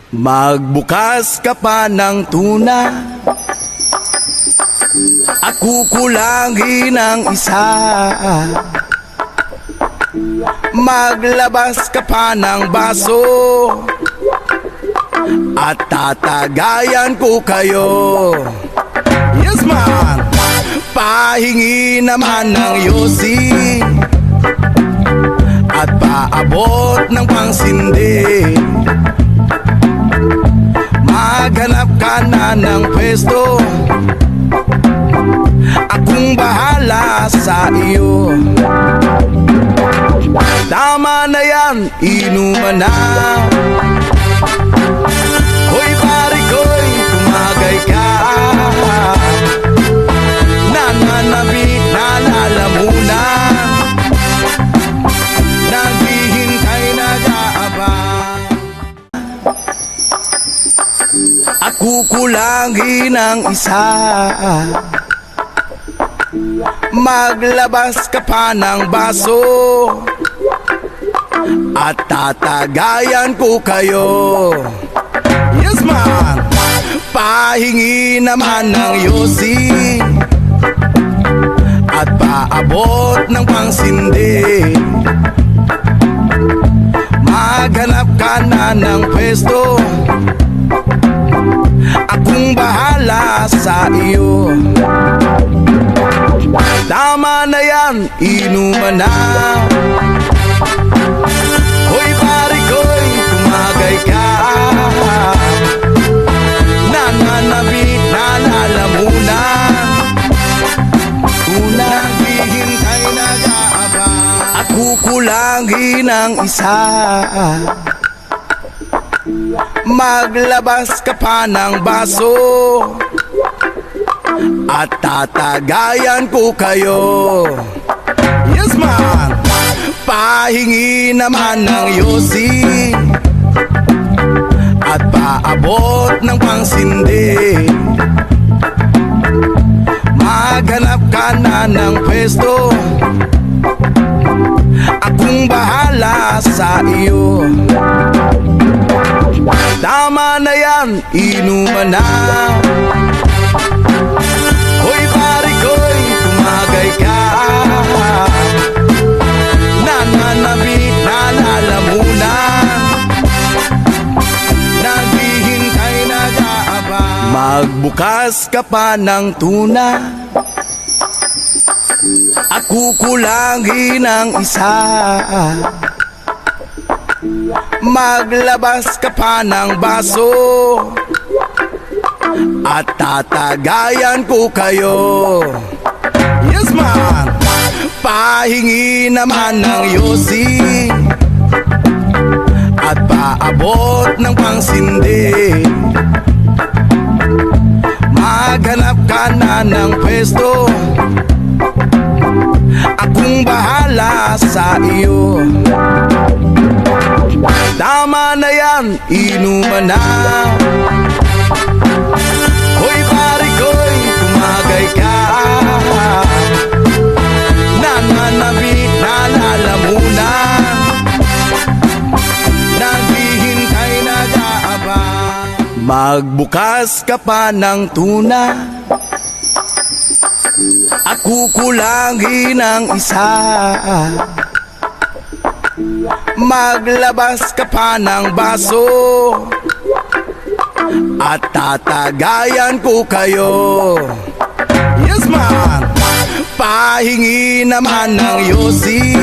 Magbukas ka pa ng tuna at kukulangin ng isa. Maglabas ka pa ng baso at tatagayan ko kayo. Yes man! Pahingi naman ng yosi at paabot ng pangsindi. Maghanap ka na ng pwesto, akong bahala sa iyo. Tama na yan, inuman na. Hoy pare ko'y tumagay ka. Nananabik na lalamunan, naghihintay nag-aabang. At kukulangin ng isa. Maglabas ka pa ng baso at tatagayan ko kayo. Yes man! Pahingi naman ng yosi at paabot ng pangsindi. Maghanap ka na ng pwesto, akong bahala sa iyo. Tama na yan, inuman na. Hoy pare ko'y tumagay ka. Nananabik na lalamunan, unang hihintay nag-aabang. At kukulangin ng isa. Maglabas ka pa ng baso at tatagayan ko kayo. Yes man! Pahingi naman ng yosi at paabot ng pangsindi. Maghanap ka na ng pwesto, akong bahala sa iyo. Tama na yan, inuman na. Hoy pare ko'y tumagay ka. Nananabik na lalamunan, naghihintay nag-aabang. Magbukas ka pa ng tuna at kukulangin ng isa. Maglabas ka pa ng baso at tatagayan ko kayo. Yes man! Pahingi naman ng yosi at paabot ng pangsindi. Maghanap ka na ng pwesto, akong bahala sa iyo. Tama na yan, inuman na. Hoy pare ko'y tumagay ka. Nananabik na lalamunan, naghihintay nag-aabang. Magbukas ka pa ng tuna at kukulangin ng isa. Maglabas ka pa ng baso at tatagayan ko kayo. Yes man! Pahingi naman ng yosi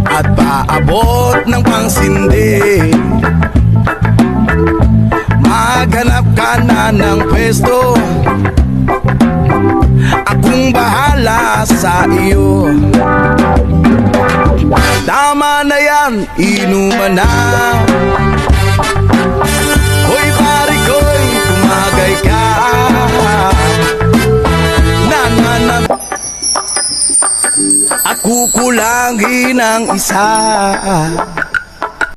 at paabot ng pangsindi. Maghanap ka na ng pwesto, akong bahala sa iyo. Tama na yan, inuman na. Hoy pare ko'y tumagay ka. Nananabik at kukulangin ng isa.